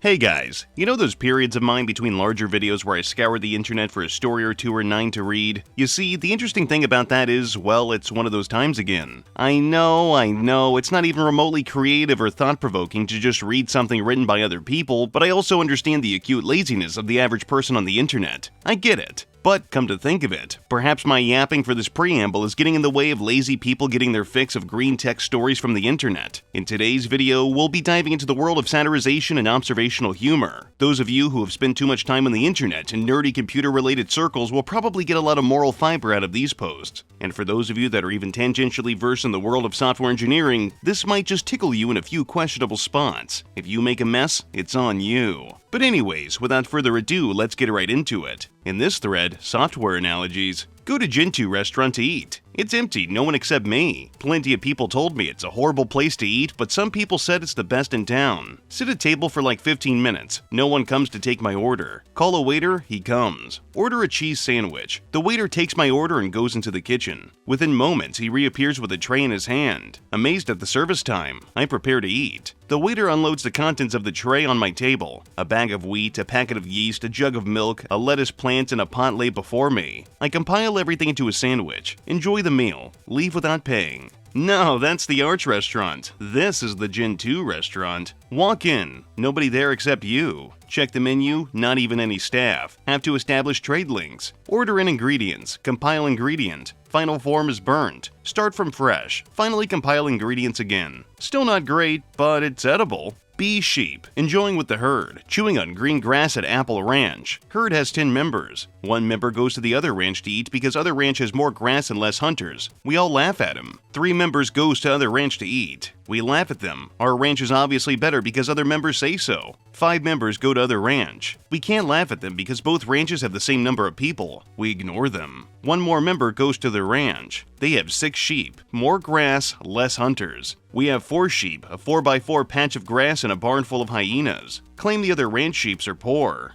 Hey guys, you know those periods of mine between larger videos where I scour the internet for a story or two or 9 to read? You see, the interesting thing about that is, well, it's one of those times again. I know, it's not even remotely creative or thought-provoking to just read something written by other people, but I also understand the acute laziness of the average person on the internet. I get it. But come to think of it, perhaps my yapping for this preamble is getting in the way of lazy people getting their fix of Greentext stories from the internet. In today's video, we'll be diving into the world of satirization and observational humor. Those of you who have spent too much time on the internet in nerdy computer-related circles will probably get a lot of moral fiber out of these posts. And for those of you that are even tangentially versed in the world of software engineering, this might just tickle you in a few questionable spots. If you make a mess, it's on you. But anyways, without further ado, let's get right into it. In this thread, software analogies. Go to Zubuntu restaurant to eat. It's empty, no one except me. Plenty of people told me it's a horrible place to eat, but some people said it's the best in town. Sit at table for like 15 minutes. No one comes to take my order. Call a waiter, he comes. Order a cheese sandwich. The waiter takes my order and goes into the kitchen. Within moments, he reappears with a tray in his hand. Amazed at the service time, I prepare to eat. The waiter unloads the contents of the tray on my table. A bag of wheat, a packet of yeast, a jug of milk, a lettuce plant, and a pot lay before me. I compile everything into a sandwich. Enjoy the meal. Leave without paying. No, that's the Arch restaurant. This is the Gen 2 restaurant. Walk in. Nobody there except you. Check the menu, not even any staff. Have to establish trade links. Order in ingredients. Compile ingredient. Final form is burnt. Start from fresh. Finally compile ingredients again. Still not great, but it's edible. Be sheep, enjoying with the herd, chewing on green grass at Apple Ranch. Herd has 10 members. One member goes to the other ranch to eat because other ranch has more grass and less hunters. We all laugh at him. 3 members goes to other ranch to eat. We laugh at them. Our ranch is obviously better because other members say so. 5 members go to other ranch. We can't laugh at them because both ranches have the same number of people. We ignore them. 1 more member goes to their ranch. They have 6 sheep, more grass, less hunters. We have 4 sheep, a 4x4 patch of grass, and a barn full of hyenas. Claim the other ranch sheeps are poor.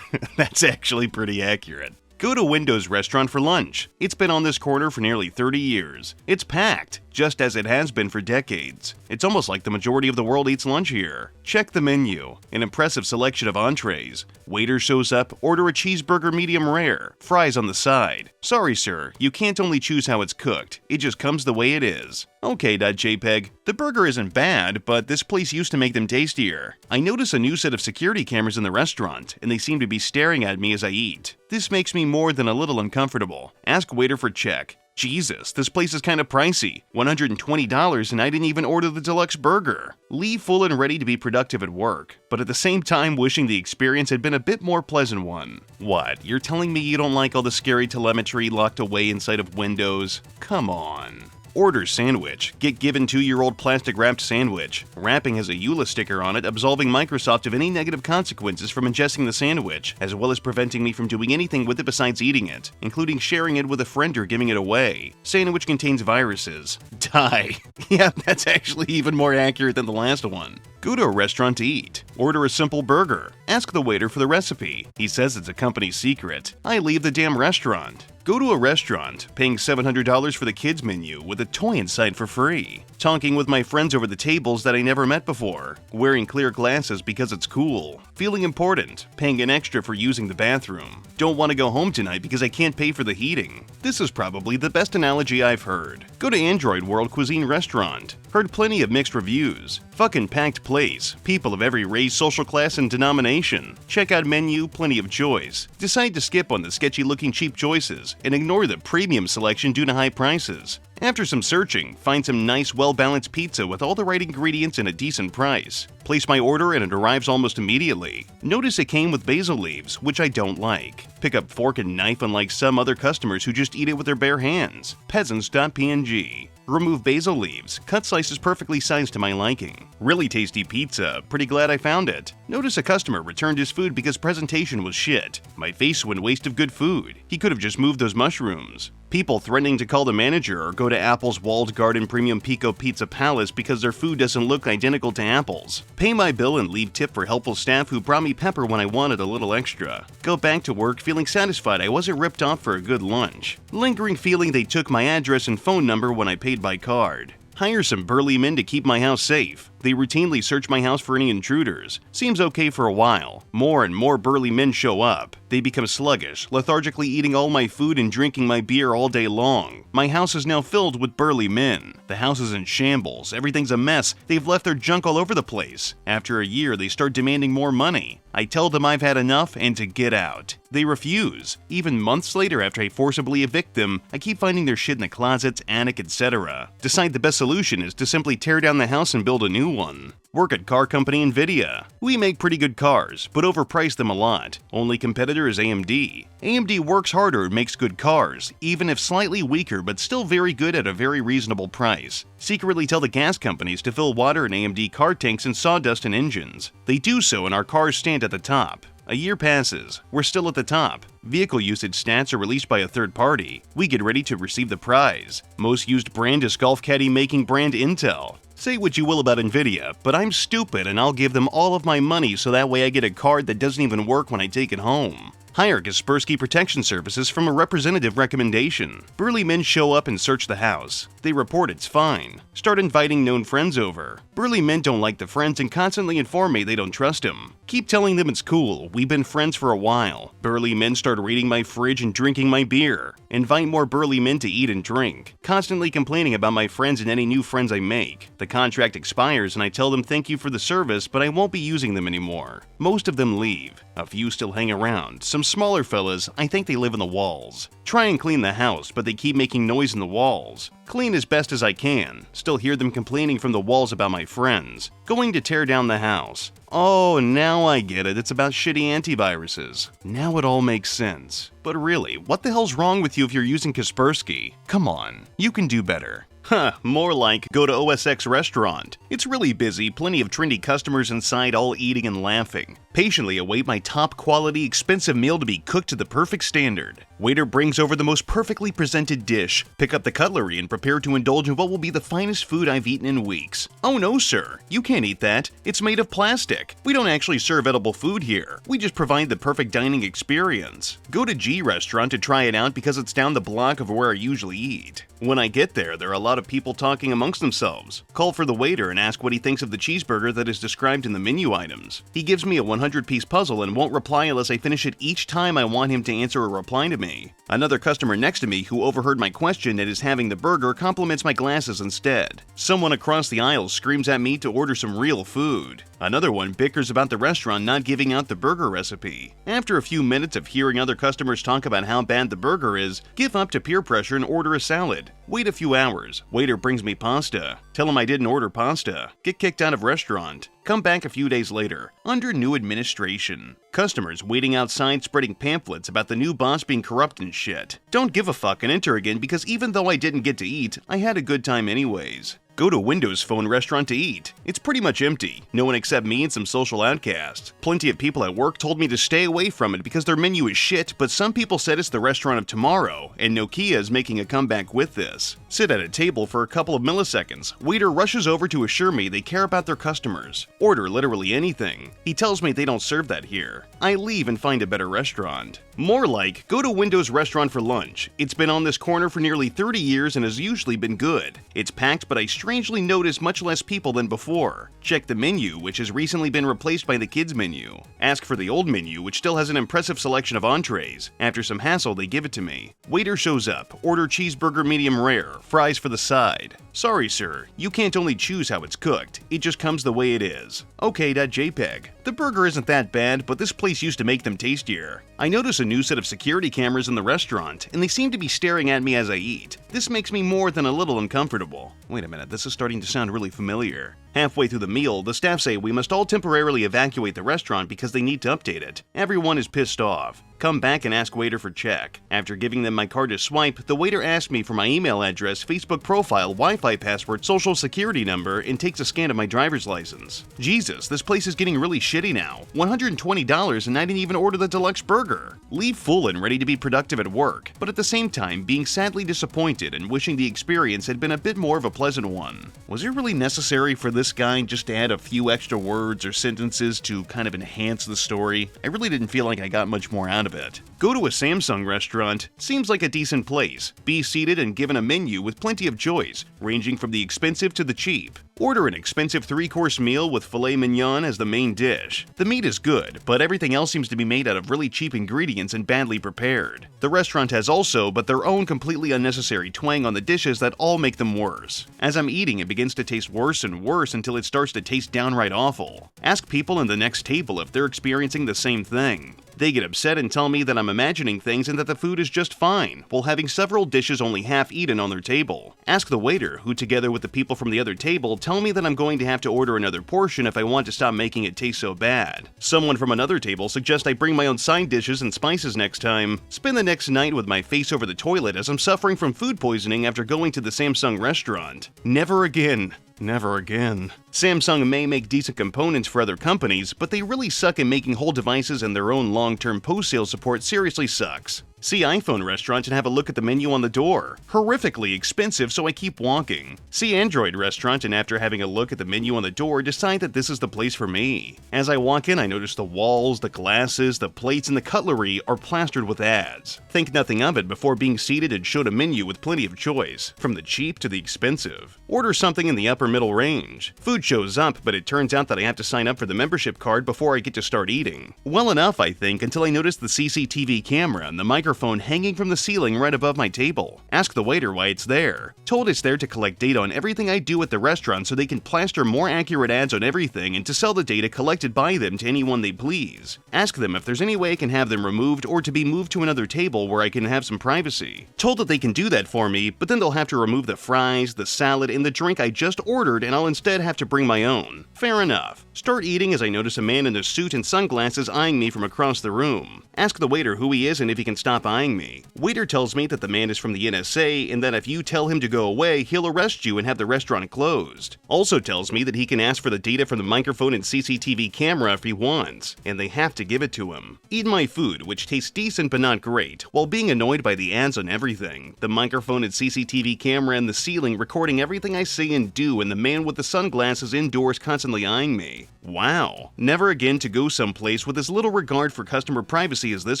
That's actually pretty accurate. Go to Windows Restaurant for lunch. It's been on this corner for nearly 30 years. It's packed, just as it has been for decades. It's almost like the majority of the world eats lunch here. Check the menu. An impressive selection of entrees. Waiter shows up, order a cheeseburger medium rare, fries on the side. Sorry sir, you can't only choose how it's cooked. It just comes the way it is. Okay.jpg. The burger isn't bad, but this place used to make them tastier. I notice a new set of security cameras in the restaurant, and they seem to be staring at me as I eat. This makes me more than a little uncomfortable. Ask waiter for check. Jesus, this place is kind of pricey. $120 and I didn't even order the deluxe burger. Leave full and ready to be productive at work, but at the same time wishing the experience had been a bit more pleasant one. What, you're telling me you don't like all the scary telemetry locked away inside of Windows? Come on. Order sandwich. Get given 2-year-old plastic wrapped sandwich. Wrapping has a EULA sticker on it, absolving Microsoft of any negative consequences from ingesting the sandwich, as well as preventing me from doing anything with it besides eating it, including sharing it with a friend or giving it away. Sandwich contains viruses. Die. Yeah, that's actually even more accurate than the last one. Go to a restaurant to eat. Order a simple burger. Ask the waiter for the recipe. He says it's a company secret. I leave the damn restaurant. Go to a restaurant, paying $700 for the kids menu with a toy inside for free. Talking with my friends over the tables that I never met before. Wearing clear glasses because it's cool. Feeling important. Paying an extra for using the bathroom. Don't want to go home tonight because I can't pay for the heating. This is probably the best analogy I've heard. Go to Android World Cuisine Restaurant. Heard plenty of mixed reviews. Fucking packed place. People of every race, social class, and denomination. Check out menu, plenty of choice. Decide to skip on the sketchy looking cheap choices and ignore the premium selection due to high prices. After some searching, find some nice, well-balanced pizza with all the right ingredients and a decent price. Place my order and it arrives almost immediately. Notice it came with basil leaves, which I don't like. Pick up fork and knife unlike some other customers who just eat it with their bare hands. Peasants.png. Remove basil leaves. Cut slices perfectly sized to my liking. Really tasty pizza. Pretty glad I found it. Notice a customer returned his food because presentation was shit. My face went waste of good food. He could have just moved those mushrooms. People threatening to call the manager or go to Apple's walled garden premium Pico Pizza Palace because their food doesn't look identical to Apple's. Pay my bill and leave tip for helpful staff who brought me pepper when I wanted a little extra. Go back to work feeling satisfied I wasn't ripped off for a good lunch. Lingering feeling they took my address and phone number when I paid by card. Hire some burly men to keep my house safe. They routinely search my house for any intruders. Seems okay for a while. More and more burly men show up. They become sluggish, lethargically eating all my food and drinking my beer all day long. My house is now filled with burly men. The house is in shambles. Everything's a mess. They've left their junk all over the place. After a year, they start demanding more money. I tell them I've had enough and to get out. They refuse. Even months later, after I forcibly evict them, I keep finding their shit in the closets, attic, etc. Decide the best solution is to simply tear down the house and build a new one. Work at car company Nvidia. We make pretty good cars, but overprice them a lot. Only competitor is AMD. AMD works harder and makes good cars, even if slightly weaker but still very good at a very reasonable price. Secretly tell the gas companies to fill water in AMD car tanks and sawdust in engines. They do so and our cars stand at the top. A year passes. We're still at the top. Vehicle usage stats are released by a third party. We get ready to receive the prize. Most used brand is golf caddy making brand Intel. Say what you will about Nvidia, but I'm stupid and I'll give them all of my money so that way I get a card that doesn't even work when I take it home. Hire Kaspersky Protection Services from a representative recommendation. Burly men show up and search the house. They report it's fine. Start inviting known friends over. Burly men don't like the friends and constantly inform me they don't trust him. Keep telling them it's cool, we've been friends for a while. Burly men start raiding my fridge and drinking my beer. Invite more burly men to eat and drink. Constantly complaining about my friends and any new friends I make. The contract expires and I tell them thank you for the service, but I won't be using them anymore. Most of them leave. A few still hang around. Some smaller fellas, I think they live in the walls. Try and clean the house, but they keep making noise in the walls. Clean as best as I can. Still hear them complaining from the walls about my friends. Going to tear down the house. Oh, now I get it. It's about shitty antiviruses. Now it all makes sense. But really, what the hell's wrong with you if you're using Kaspersky? Come on, you can do better. Huh, more like go to OSX restaurant. It's really busy, plenty of trendy customers inside all eating and laughing. Patiently await my top quality, expensive meal to be cooked to the perfect standard. Waiter brings over the most perfectly presented dish. Pick up the cutlery and prepare to indulge in what will be the finest food I've eaten in weeks. Oh no, sir, you can't eat that. It's made of plastic. We don't actually serve edible food here. We just provide the perfect dining experience. Go to G restaurant to try it out because it's down the block of where I usually eat. When I get there are a lot of people talking amongst themselves. Call for the waiter and ask what he thinks of the cheeseburger that is described in the menu items. He gives me a 100-piece puzzle and won't reply unless I finish it each time I want him to answer a reply to me. Another customer next to me who overheard my question and is having the burger compliments my glasses instead. Someone across the aisle screams at me to order some real food. Another one bickers about the restaurant not giving out the burger recipe. After a few minutes of hearing other customers talk about how bad the burger is, give up to peer pressure and order a salad. Wait a few hours. Waiter brings me pasta. Tell him I didn't order pasta. Get kicked out of restaurant. Come back a few days later, under new administration. Customers waiting outside spreading pamphlets about the new boss being corrupt and shit. Don't give a fuck and enter again because even though I didn't get to eat, I had a good time anyways. Go to Windows Phone restaurant to eat. It's pretty much empty. No one except me and some social outcasts. Plenty of people at work told me to stay away from it because their menu is shit, but some people said it's the restaurant of tomorrow, and Nokia is making a comeback with this. Sit at a table for a couple of milliseconds. Waiter rushes over to assure me they care about their customers. Order literally anything. He tells me they don't serve that here. I leave and find a better restaurant. More like, go to Windows restaurant for lunch. It's been on this corner for nearly 30 years and has usually been good. It's packed, but I strangely notice much less people than before. Check the menu, which has recently been replaced by the kids menu. Ask for the old menu, which still has an impressive selection of entrees. After some hassle, they give it to me. Waiter shows up. Order cheeseburger medium rare, fries for the side. Sorry, sir, you can't only choose how it's cooked. It just comes the way it is. Okay.jpg. The burger isn't that bad, but this place used to make them tastier. I notice a new set of security cameras in the restaurant, and they seem to be staring at me as I eat. This makes me more than a little uncomfortable. Wait a minute, this is starting to sound really familiar. Halfway through the meal, the staff say we must all temporarily evacuate the restaurant because they need to update it. Everyone is pissed off. Come back and ask waiter for check. After giving them my card to swipe, the waiter asks me for my email address, Facebook profile, Wi-Fi password, social security number, and takes a scan of my driver's license. Jesus, this place is getting really shitty now. $120 and I didn't even order the deluxe burger. Leave full and ready to be productive at work, but at the same time being sadly disappointed and wishing the experience had been a bit more of a pleasant one. Was it really necessary for this guy just to add a few extra words or sentences to kind of enhance the story? I really didn't feel like I got much more out of it. Go to a Samsung restaurant. Seems like a decent place. Be seated and given a menu with plenty of choice, ranging from the expensive to the cheap. Order an expensive 3-course meal with filet mignon as the main dish. The meat is good, but everything else seems to be made out of really cheap ingredients and badly prepared. The restaurant has also but their own completely unnecessary twang on the dishes that all make them worse. As I'm eating, it begins to taste worse and worse until it starts to taste downright awful. Ask people in the next table if they're experiencing the same thing. They get upset and tell me that I'm imagining things and that the food is just fine, while having several dishes only half eaten on their table. Ask the waiter, who together with the people from the other table tell me that I'm going to have to order another portion if I want to stop making it taste so bad. Someone from another table suggests I bring my own side dishes and spices next time. Spend the next night with my face over the toilet as I'm suffering from food poisoning after going to the Samsung restaurant. Never again. Never again. Samsung may make decent components for other companies, but they really suck at making whole devices, and their own long-term post-sale support seriously sucks. See iPhone restaurant and have a look at the menu on the door. Horrifically expensive, so I keep walking. See Android restaurant and after having a look at the menu on the door, decide that this is the place for me. As I walk in, I notice the walls, the glasses, the plates, and the cutlery are plastered with ads. Think nothing of it before being seated and shown a menu with plenty of choice, from the cheap to the expensive. Order something in the upper middle range. Food shows up, but it turns out that I have to sign up for the membership card before I get to start eating. Well enough, I think, until I notice the CCTV camera and the microphone hanging from the ceiling right above my table. Ask the waiter why it's there. Told it's there to collect data on everything I do at the restaurant so they can plaster more accurate ads on everything and to sell the data collected by them to anyone they please. Ask them if there's any way I can have them removed or to be moved to another table where I can have some privacy. Told that they can do that for me, but then they'll have to remove the fries, the salad, and the drink I just ordered, and I'll instead have to bring my own. Fair enough. Start eating as I notice a man in a suit and sunglasses eyeing me from across the room. Ask the waiter who he is and if he can stop eyeing me. Waiter tells me that the man is from the NSA and that if you tell him to go away, he'll arrest you and have the restaurant closed. Also tells me that he can ask for the data from the microphone and CCTV camera if he wants, and they have to give it to him. Eat my food, which tastes decent but not great, while being annoyed by the ads on everything, the microphone and CCTV camera and the ceiling recording everything I say and do, and the man with the sunglasses indoors constantly eyeing me. Wow. Never again to go someplace with as little regard for customer privacy as this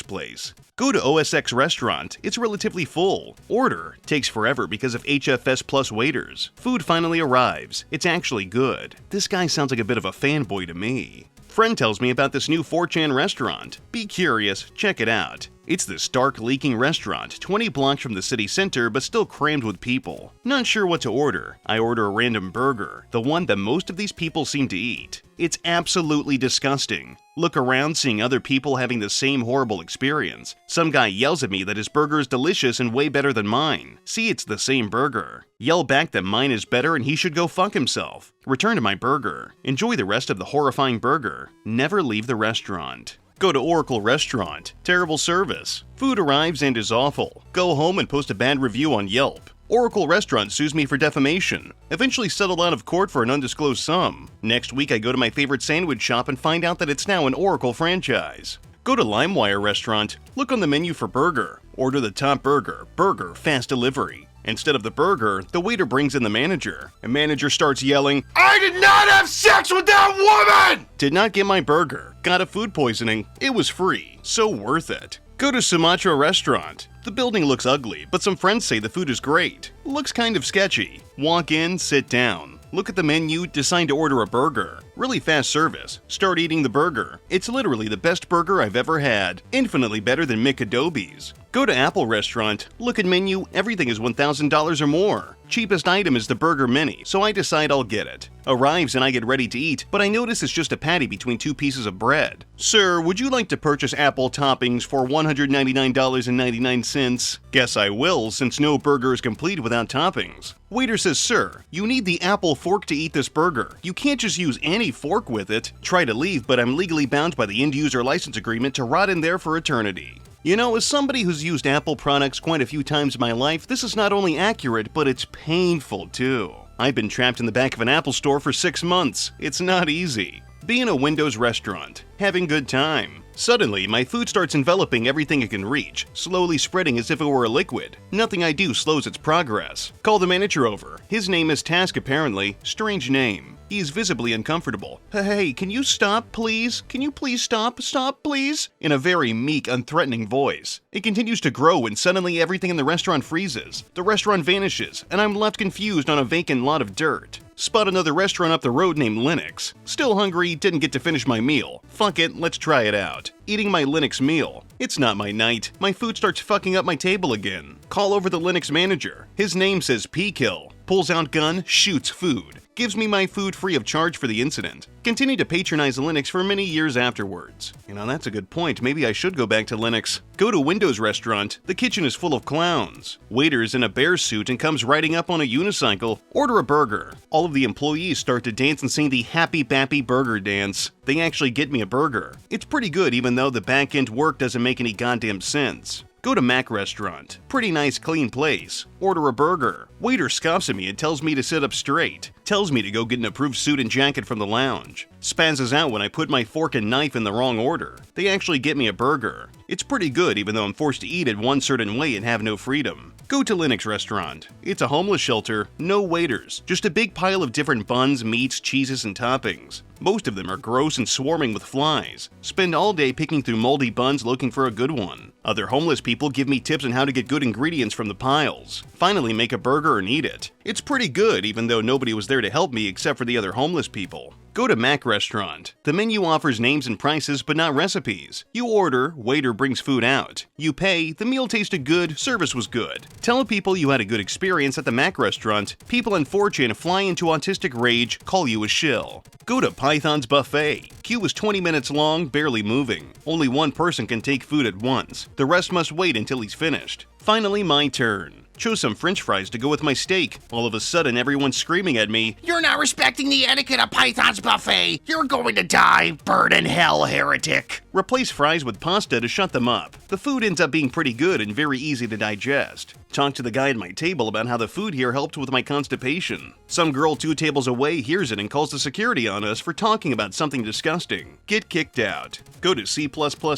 place. Go to OSX restaurant. It's relatively full. Order. Takes forever because of HFS Plus waiters. Food finally arrives. It's actually good. This guy sounds like a bit of a fanboy to me. Friend tells me about this new 4chan restaurant. Be curious, check it out. It's this dark, leaking restaurant, 20 blocks from the city center, but still crammed with people. Not sure what to order. I order a random burger, the one that most of these people seem to eat. It's absolutely disgusting. Look around, seeing other people having the same horrible experience. Some guy yells at me that his burger is delicious and way better than mine. See, it's the same burger. Yell back that mine is better and he should go fuck himself. Return to my burger. Enjoy the rest of the horrifying burger. Never leave the restaurant. Go to Oracle Restaurant. Terrible service. Food arrives and is awful. Go home and post a bad review on Yelp. Oracle Restaurant sues me for defamation. Eventually settled out of court for an undisclosed sum. Next week I go to my favorite sandwich shop and find out that it's now an Oracle franchise. Go to LimeWire Restaurant. Look on the menu for burger. Order the top burger. Burger fast delivery. Instead of the burger, the waiter brings in the manager. The manager starts yelling, "I did not have sex with that woman!" Did not get my burger. Got a food poisoning. It was free. So worth it. Go to Sumatra Restaurant. The building looks ugly, but some friends say the food is great. Looks kind of sketchy. Walk in, sit down. Look at the menu, decide to order a burger. Really fast service. Start eating the burger. It's literally the best burger I've ever had. Infinitely better than McAdobe's. Go to Apple Restaurant. Look at menu, everything is $1,000 or more. Cheapest item is the Burger Mini, so I decide I'll get it. Arrives and I get ready to eat, but I notice it's just a patty between two pieces of bread. Sir, would you like to purchase apple toppings for $199.99? Guess I will, since no burger is complete without toppings. Waiter says, "Sir, you need the apple fork to eat this burger. You can't just use any fork with it." Try to leave, but I'm legally bound by the end-user license agreement to rot in there for eternity. You know, as somebody who's used Apple products quite a few times in my life, this is not only accurate, but it's painful too. I've been trapped in the back of an Apple store for 6 months. It's not easy. Be in a Windows restaurant. Having good time. Suddenly, my food starts enveloping everything it can reach, slowly spreading as if it were a liquid. Nothing I do slows its progress. Call the manager over. His name is Task apparently. Strange name. He is visibly uncomfortable. "Hey, can you stop, please? Can you please stop? Stop, please?" In a very meek, unthreatening voice. It continues to grow and suddenly everything in the restaurant freezes. The restaurant vanishes, and I'm left confused on a vacant lot of dirt. Spot another restaurant up the road named Linux. Still hungry, didn't get to finish my meal. Fuck it, let's try it out. Eating my Linux meal. It's not my night. My food starts fucking up my table again. Call over the Linux manager. His name says P-Kill. Pulls out gun, shoots food. Gives me my food free of charge for the incident. Continued to patronize Linux for many years afterwards. You know, that's a good point. Maybe I should go back to Linux. Go to Windows restaurant. The kitchen is full of clowns. Waiter's in a bear suit and comes riding up on a unicycle. Order a burger. All of the employees start to dance and sing the Happy Bappy Burger dance. They actually get me a burger. It's pretty good even though the back-end work doesn't make any goddamn sense. Go to Mac restaurant. Pretty nice clean place. Order a burger. Waiter scoffs at me and tells me to sit up straight. Tells me to go get an approved suit and jacket from the lounge. Spazzes out when I put my fork and knife in the wrong order. They actually get me a burger. It's pretty good even though I'm forced to eat it one certain way and have no freedom. Go to Linux restaurant. It's a homeless shelter, no waiters, just a big pile of different buns, meats, cheeses, and toppings. Most of them are gross and swarming with flies. Spend all day picking through moldy buns looking for a good one. Other homeless people give me tips on how to get good ingredients from the piles. Finally make a burger and eat it. It's pretty good even though nobody was there to help me except for the other homeless people. Go to Mac restaurant. The menu offers names and prices but not recipes. You order, waiter brings food out. You pay, the meal tasted good, service was good. Tell people you had a good experience at the Mac restaurant. People in 4chan fly into autistic rage, call you a shill. Go to Python's buffet. Queue is 20 minutes long, barely moving. Only one person can take food at once. The rest must wait until he's finished. Finally, my turn. Chose some french fries to go with my steak. All of a sudden, everyone's screaming at me, "You're not respecting the etiquette of Python's buffet! You're going to die! Burn in hell, heretic!" Replace fries with pasta to shut them up. The food ends up being pretty good and very easy to digest. Talk to the guy at my table about how the food here helped with my constipation. Some girl 2 tables away hears it and calls the security on us for talking about something disgusting. Get kicked out. Go to C++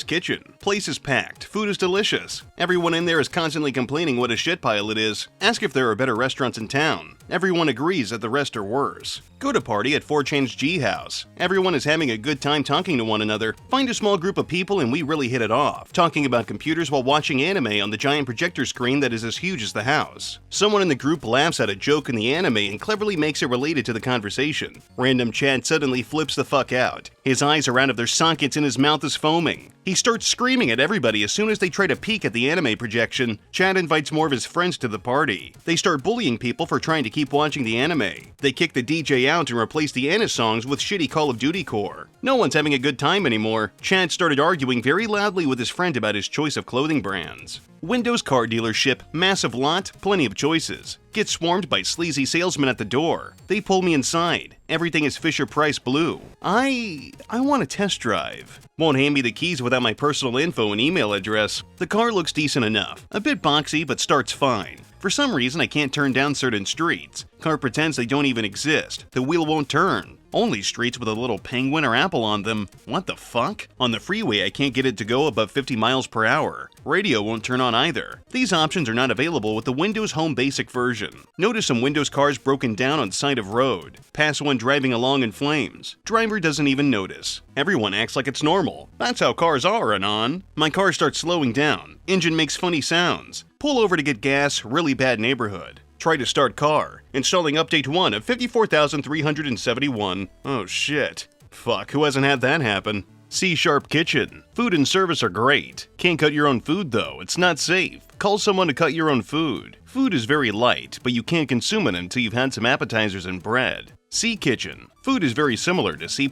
kitchen. Place is packed. Food is delicious. Everyone in there is constantly complaining what a shit pile it is. Ask if there are better restaurants in town. Everyone agrees that the rest are worse. Go to party at 4chan's G House. Everyone is having a good time talking to one another. Find a small group of people and we really hit it off, talking about computers while watching anime on the giant projector screen that is as huge as the house. Someone in the group laughs at a joke in the anime and cleverly makes it related to the conversation. Random Chad suddenly flips the fuck out. His eyes are out of their sockets and his mouth is foaming. He starts screaming at everybody as soon as they try to peek at the anime projection. Chad invites more of his friends to the party. They start bullying people for trying to keep watching the anime. They kick the DJ out and replace the Anna songs with shitty Call of Duty core. No one's having a good time anymore. Chad started arguing very loudly with his friend about his choice of clothing brands. Windows car dealership, massive lot, plenty of choices. Get swarmed by sleazy salesmen at the door. They pull me inside. Everything is Fisher-Price blue. I want a test drive. Won't hand me the keys without my personal info and email address. The car looks decent enough. A bit boxy, but starts fine. For some reason, I can't turn down certain streets. Car pretends they don't even exist. The wheel won't turn. Only streets with a little penguin or apple on them. What the fuck? On the freeway, I can't get it to go above 50 miles per hour. Radio won't turn on either. These options are not available with the Windows Home Basic version. Notice some Windows cars broken down on side of road. Pass one driving along in flames. Driver doesn't even notice. Everyone acts like it's normal. That's how cars are, Anon. My car starts slowing down. Engine makes funny sounds. Pull over to get gas, really bad neighborhood. Try to start car. Installing update 1 of 54,371. Oh shit. Fuck, who hasn't had that happen? C# kitchen. Food and service are great. Can't cut your own food though, it's not safe. Call someone to cut your own food. Food is very light, but you can't consume it until you've had some appetizers and bread. C kitchen. Food is very similar to C++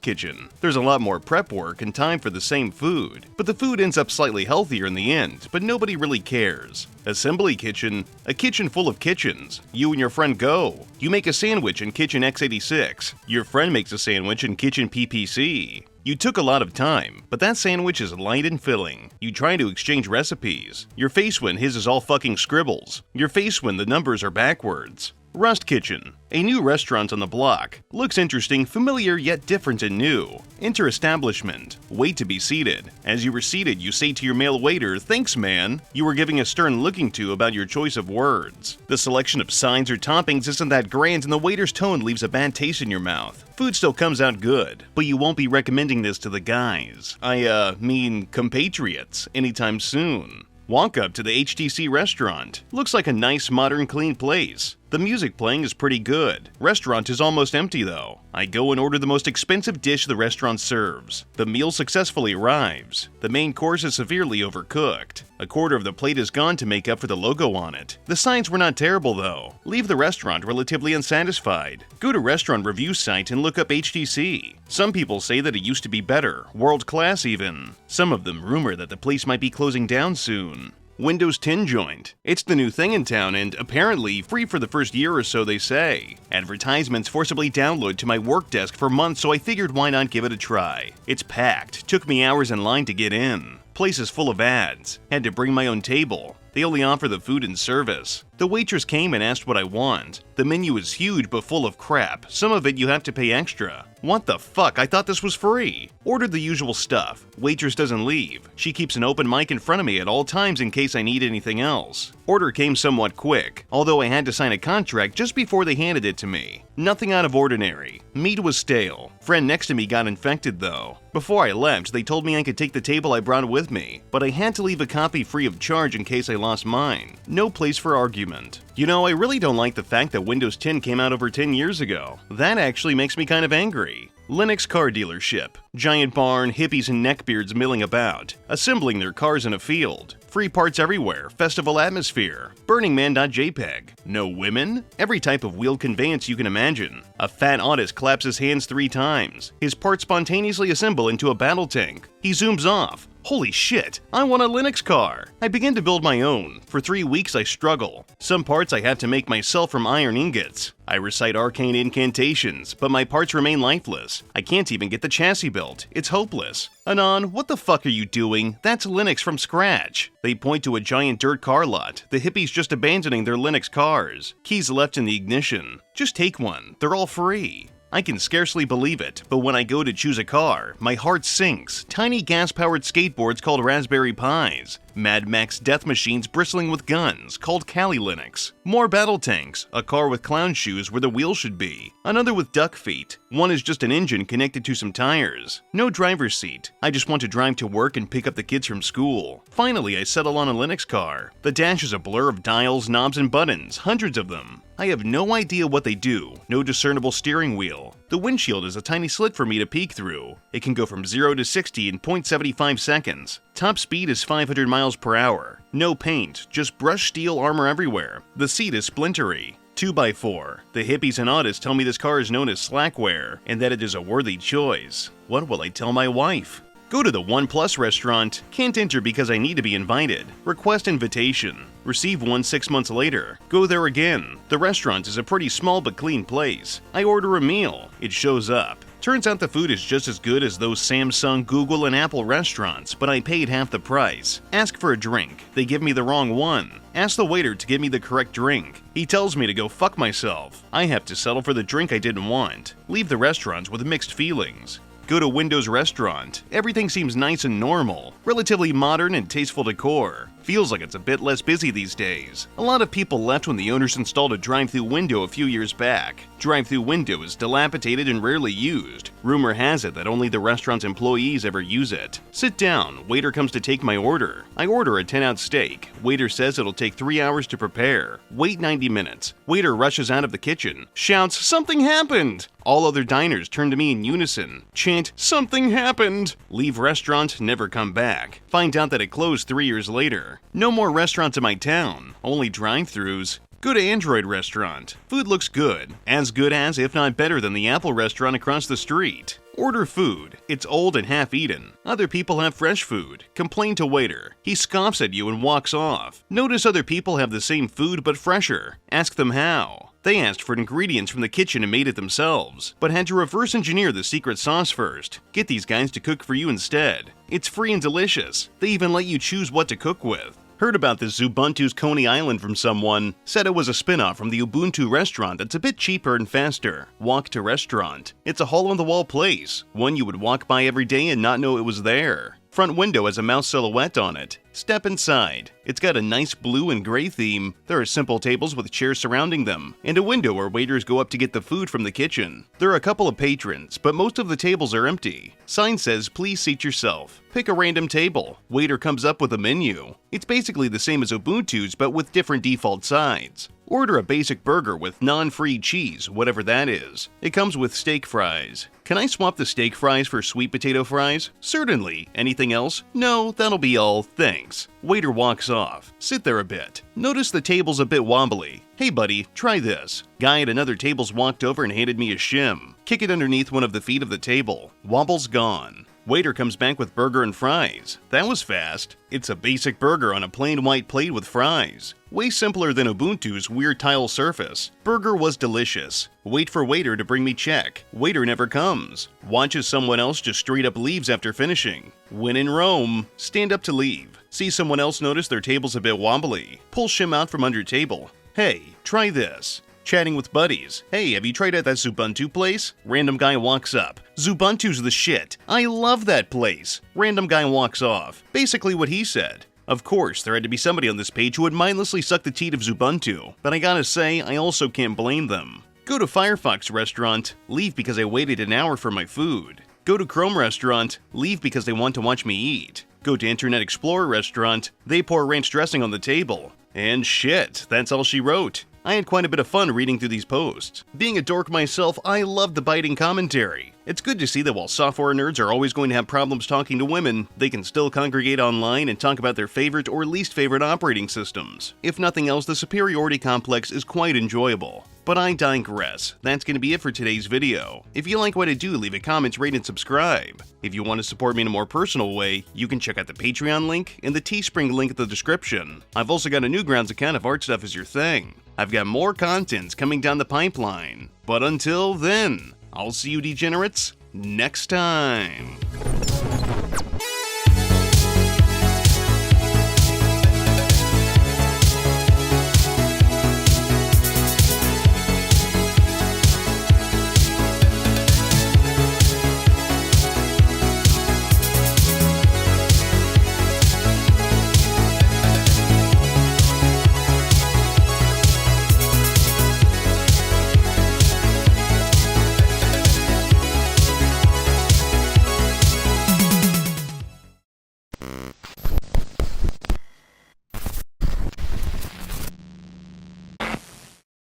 kitchen. There's a lot more prep work and time for the same food, but the food ends up slightly healthier in the end, but nobody really cares. Assembly kitchen. A kitchen full of kitchens. You and your friend go. You make a sandwich in kitchen x86. Your friend makes a sandwich in kitchen PPC. You took a lot of time, but that sandwich is light and filling. You try to exchange recipes. Your face when his is all fucking scribbles. Your face when the numbers are backwards. Rust Kitchen. A new restaurant on the block. Looks interesting, familiar yet different and new. Enter establishment. Wait to be seated. As you were seated, you say to your male waiter, "Thanks, man." You were giving a stern looking to about your choice of words. The selection of sides or toppings isn't that grand and the waiter's tone leaves a bad taste in your mouth. Food still comes out good, but you won't be recommending this to the guys. I mean compatriots anytime soon. Walk up to the HTC restaurant. Looks like a nice, modern, clean place. The music playing is pretty good. Restaurant is almost empty though. I go and order the most expensive dish the restaurant serves. The meal successfully arrives. The main course is severely overcooked. A quarter of the plate is gone to make up for the logo on it. The signs were not terrible though. Leave the restaurant relatively unsatisfied. Go to restaurant review site and look up HTC. Some people say that it used to be better, world class even. Some of them rumor that the place might be closing down soon. Windows 10 joint. It's the new thing in town and apparently free for the first year or so, they say. Advertisements forcibly download to my work desk for months, so I figured why not give it a try. It's packed. Took me hours in line to get in. Place is full of ads. Had to bring my own table. They only offer the food and service. The waitress came and asked what I want. The menu is huge but full of crap. Some of it you have to pay extra. What the fuck? I thought this was free. Ordered the usual stuff. Waitress doesn't leave. She keeps an open mic in front of me at all times in case I need anything else. Order came somewhat quick, although I had to sign a contract just before they handed it to me. Nothing out of ordinary. Meat was stale. Friend next to me got infected though. Before I left, they told me I could take the table I brought with me, but I had to leave a copy free of charge in case I lost mine. No place for argument. You know, I really don't like the fact that Windows 10 came out over 10 years ago. That actually makes me kind of angry. Linux car dealership. Giant barn, hippies and neckbeards milling about, assembling their cars in a field. Free parts everywhere, festival atmosphere. BurningMan.jpg. No women? Every type of wheeled conveyance you can imagine. A fat autist claps his hands 3 times. His parts spontaneously assemble into a battle tank. He zooms off. Holy shit, I want a Linux car. I begin to build my own. For 3 weeks I struggle. Some parts I have to make myself from iron ingots. I recite arcane incantations, but my parts remain lifeless. I can't even get the chassis built. It's hopeless. Anon, what the fuck are you doing? That's Linux from scratch. They point to a giant dirt car lot. The hippies just abandoning their Linux cars. Keys left in the ignition. Just take one. They're all free. I can scarcely believe it, but when I go to choose a car, my heart sinks. Tiny gas-powered skateboards called Raspberry Pis. Mad Max death machines bristling with guns, called Kali Linux. More battle tanks, a car with clown shoes where the wheels should be, another with duck feet. One is just an engine connected to some tires. No driver's seat. I just want to drive to work and pick up the kids from school. Finally, I settle on a Linux car. The dash is a blur of dials, knobs, and buttons, hundreds of them. I have no idea what they do. No discernible steering wheel. The windshield is a tiny slit for me to peek through. It can go from 0 to 60 in 0.75 seconds. Top speed is 500 miles per hour. No paint, just brushed steel armor everywhere. The seat is splintery. 2x4. The hippies and autists tell me this car is known as slackware, and that it is a worthy choice. What will I tell my wife? Go to the OnePlus restaurant. Can't enter because I need to be invited. Request invitation. Receive one 6 months later. Go there again. The restaurant is a pretty small but clean place. I order a meal. It shows up. Turns out the food is just as good as those Samsung, Google, and Apple restaurants, but I paid half the price. Ask for a drink. They give me the wrong one. Ask the waiter to give me the correct drink. He tells me to go fuck myself. I have to settle for the drink I didn't want. Leave the restaurant with mixed feelings. Go to Windows Restaurant. Everything seems nice and normal. Relatively modern and tasteful decor. Feels like it's a bit less busy these days. A lot of people left when the owners installed a drive-thru window a few years back. Drive-thru window is dilapidated and rarely used. Rumor has it that only the restaurant's employees ever use it. Sit down. Waiter comes to take my order. I order a 10-ounce steak. Waiter says it'll take 3 hours to prepare. Wait 90 minutes. Waiter rushes out of the kitchen. Shouts, "Something happened!" All other diners turn to me in unison. Chant, "Something happened!" Leave restaurant, never come back. Find out that it closed 3 years later. No more restaurants in my town. Only drive-thrus. Go to Android restaurant. Food looks good. As good as, if not better than the Apple restaurant across the street. Order food. It's old and half-eaten. Other people have fresh food. Complain to waiter. He scoffs at you and walks off. Notice other people have the same food but fresher. Ask them how. They asked for ingredients from the kitchen and made it themselves, but had to reverse engineer the secret sauce first. Get these guys to cook for you instead. It's free and delicious. They even let you choose what to cook with. Heard about this Zubuntu's Coney Island from someone. Said it was a spin-off from the Ubuntu restaurant that's a bit cheaper and faster. Walk to restaurant. It's a hole-in-the-wall place. One you would walk by every day and not know it was there. Front window has a mouse silhouette on it. Step inside. It's got a nice blue and gray theme. There are simple tables with chairs surrounding them, and a window where waiters go up to get the food from the kitchen. There are a couple of patrons, but most of the tables are empty. Sign says, "Please seat yourself." Pick a random table. Waiter comes up with a menu. It's basically the same as Ubuntu's, but with different default sides. Order a basic burger with non-free cheese, whatever that is. It comes with steak fries. Can I swap the steak fries for sweet potato fries? Certainly. Anything else? No, that'll be all, thanks. Waiter walks off. Sit there a bit. Notice the table's a bit wobbly. Hey buddy, try this. Guy at another table's walked over and handed me a shim. Kick it underneath one of the feet of the table. Wobble's gone. Waiter comes back with burger and fries. That was fast. It's a basic burger on a plain white plate with fries. Way simpler than Ubuntu's weird tile surface. Burger was delicious. Wait for waiter to bring me check. Waiter never comes. Watches someone else just straight up leaves after finishing. When in Rome, stand up to leave. See someone else notice their table's a bit wobbly. Pull shim out from under table. Hey, try this. Chatting with buddies. Hey, have you tried out that Zubuntu place? Random guy walks up. Zubuntu's the shit. I love that place. Random guy walks off. Basically what he said. Of course, there had to be somebody on this page who would mindlessly suck the teat of Zubuntu, but I gotta say, I also can't blame them. Go to Firefox restaurant, leave because I waited an hour for my food. Go to Chrome restaurant, leave because they want to watch me eat. Go to Internet Explorer restaurant, they pour ranch dressing on the table. And shit, that's all she wrote. I had quite a bit of fun reading through these posts. Being a dork myself, I love the biting commentary. It's good to see that while software nerds are always going to have problems talking to women, they can still congregate online and talk about their favorite or least favorite operating systems. If nothing else, the superiority complex is quite enjoyable. But I digress. That's going to be it for today's video. If you like what I do, leave a comment, rate, and subscribe. If you want to support me in a more personal way, you can check out the Patreon link and the Teespring link in the description. I've also got a Newgrounds account if art stuff is your thing. I've got more contents coming down the pipeline. But until then, I'll see you degenerates next time.